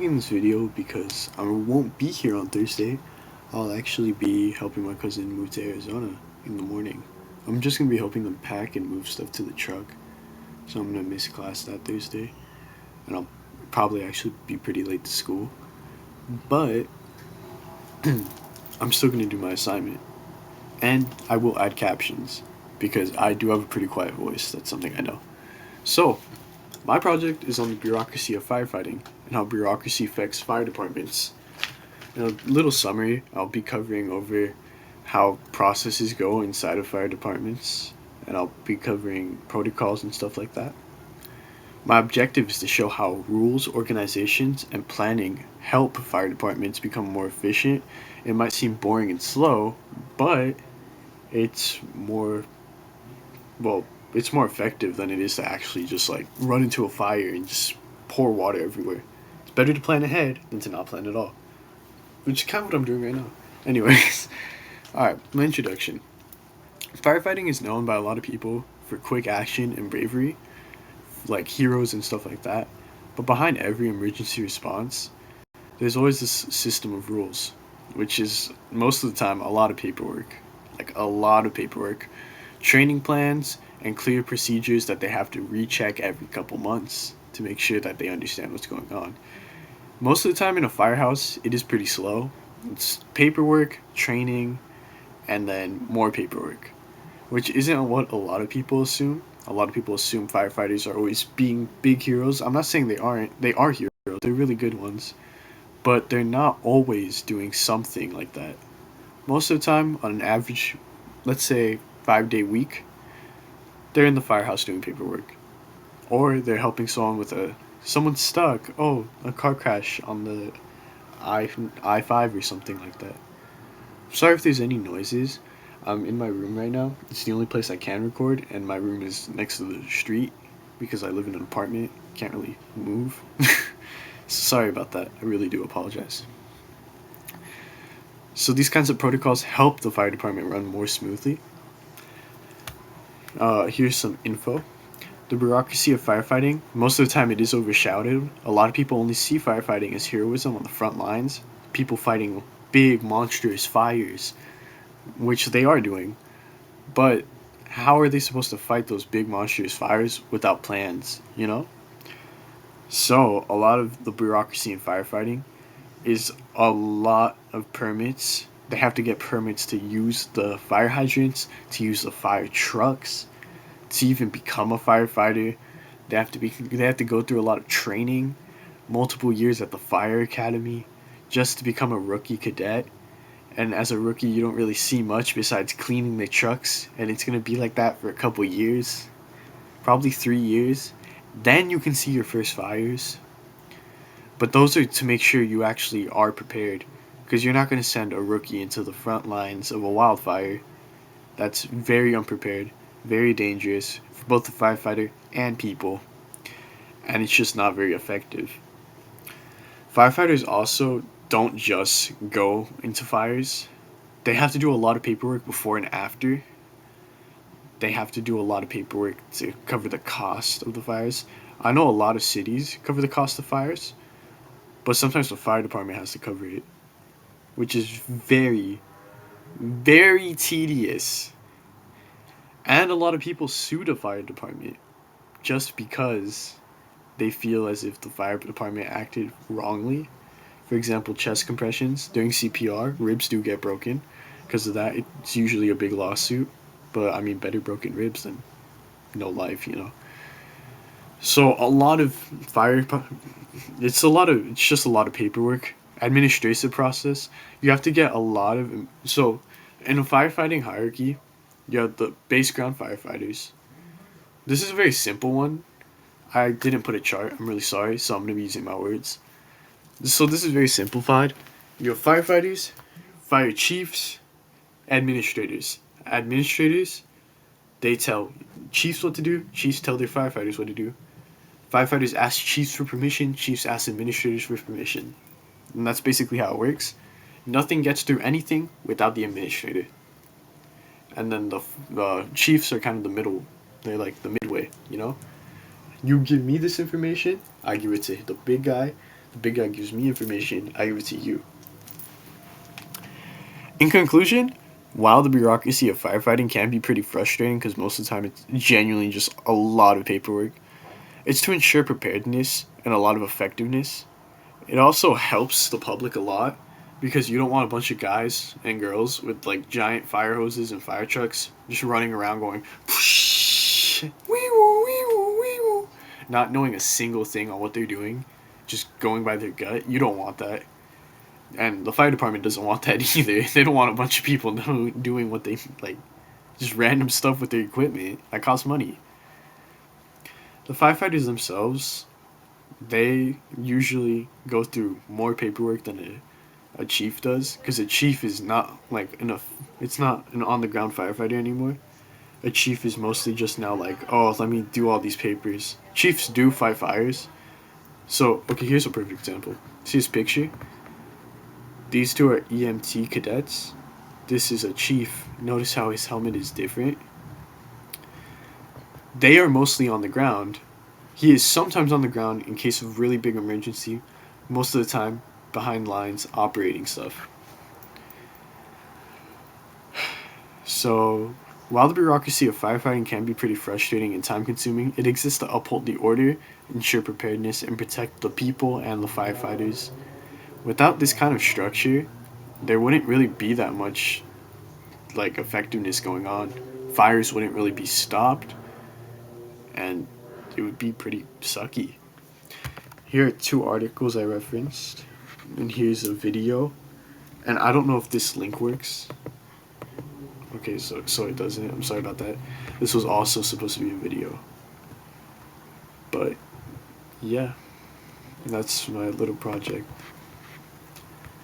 making this video because I won't be here on Thursday. I'll actually be helping my cousin move to Arizona in the morning. I'm just gonna be helping them pack and move stuff to the truck. So I'm gonna miss class that Thursday. And I'll probably actually be pretty late to school. But I'm still gonna do my assignment. And I will add captions because I do have a pretty quiet voice. That's something I know. So, my project is on the bureaucracy of firefighting and how bureaucracy affects fire departments. In a little summary, I'll be covering over how processes go inside of fire departments, and I'll be covering protocols and stuff like that. My objective is to show how rules, organizations, and planning help fire departments become more efficient. It might seem boring and slow, but it's more, well, it's more effective than it is to actually just like run into a fire and just pour water everywhere. It's better to plan ahead than to not plan at all, which is kind of what I'm doing right now. Anyways, alright, my introduction. Firefighting is known by a lot of people for quick action and bravery, like heroes and stuff like that. But behind every emergency response, there's always this system of rules, which is most of the time a lot of paperwork. Like a lot of paperwork. Training plans and clear procedures that they have to recheck every couple months to make sure that they understand what's going on. Most of the time in a firehouse, it is pretty slow. It's paperwork, training, and then more paperwork, which isn't what a lot of people assume. A lot of people assume firefighters are always being big heroes. I'm not saying they aren't. They are heroes. They're really good ones. But they're not always doing something like that. Most of the time, on an average, let's say 5 day week, they're in the firehouse doing paperwork. Or they're helping someone with someone's stuck. Oh, a car crash on the I 5 or something like that. Sorry if there's any noises. I'm in my room right now. It's the only place I can record, and my room is next to the street because I live in an apartment. Can't really move. Sorry about that. I really do apologize. So these kinds of protocols help the fire department run more smoothly. Here's some info. The bureaucracy of firefighting, most of the time it is overshadowed. A lot of people only see firefighting as heroism on the front lines, people fighting big, monstrous fires, which they are doing. But how are they supposed to fight those big, monstrous fires without plans, you know? So, a lot of the bureaucracy in firefighting is a lot of permits. They have to get permits to use the fire hydrants, to use the fire trucks, to even become a firefighter. They have to go through a lot of training, multiple years at the fire academy just to become a rookie cadet. And as a rookie, you don't really see much besides cleaning the trucks, and it's going to be like that for a couple years, probably 3 years. Then you can see your first fires. But those are to make sure you actually are prepared, because you're not going to send a rookie into the front lines of a wildfire. That's very unprepared, very dangerous for both the firefighter and people, and it's just not very effective. Firefighters also don't just go into fires. They have to do a lot of paperwork before and after. They have to do a lot of paperwork to cover the cost of the fires. I know a lot of cities cover the cost of fires, but sometimes the fire department has to cover it, which is very, very tedious. And a lot of people sue the fire department just because they feel as if the fire department acted wrongly. For example, chest compressions during CPR, ribs do get broken. Because of that, it's usually a big lawsuit. But I mean, better broken ribs than no life, you know. So a lot of fire, it's just a lot of paperwork, administrative process. You have to get a lot of, so in a firefighting hierarchy, you have the base ground firefighters. This is a very simple one. I didn't put a chart. I'm really sorry, so I'm gonna be using my words. So this is very simplified. You have firefighters, fire chiefs, administrators. Administrators, they tell chiefs what to do. Chiefs tell their firefighters what to do. Firefighters ask chiefs for permission. Chiefs ask administrators for permission. And that's basically how it works. Nothing gets through anything without the administrator. And then the chiefs are kind of the middle. They're like the midway, you know? You give me this information, I give it to the big guy. The big guy gives me information, I give it to you. In conclusion, while the bureaucracy of firefighting can be pretty frustrating because most of the time it's genuinely just a lot of paperwork, it's to ensure preparedness and a lot of effectiveness. It also helps the public a lot because you don't want a bunch of guys and girls with like giant fire hoses and fire trucks just running around going whoosh, wee woo, wee woo, wee woo, not knowing a single thing on what they're doing, just going by their gut. You don't want that. And the fire department doesn't want that either. They don't want a bunch of people doing what they like, just random stuff with their equipment that costs money. The firefighters themselves, they usually go through more paperwork than a chief does, because a chief is not like enough. It's not an on the ground firefighter anymore. A chief is mostly just now like, oh, let me do all these papers. Chiefs do fight fires. So okay, here's a perfect example. See this picture? These two are EMT cadets. This is a chief. Notice how his helmet is different. They are mostly on the ground. He is sometimes on the ground in case of really big emergency. Most of the time, behind lines, operating stuff. So, while the bureaucracy of firefighting can be pretty frustrating and time consuming, it exists to uphold the order, ensure preparedness, and protect the people and the firefighters. Without this kind of structure, there wouldn't really be that much like effectiveness going on. Fires wouldn't really be stopped, and it would be pretty sucky. Here are two articles I referenced, and here's a video. And I don't know if this link works. Okay, so it doesn't. I'm sorry about that. This was also supposed to be a video. But yeah, that's my little project.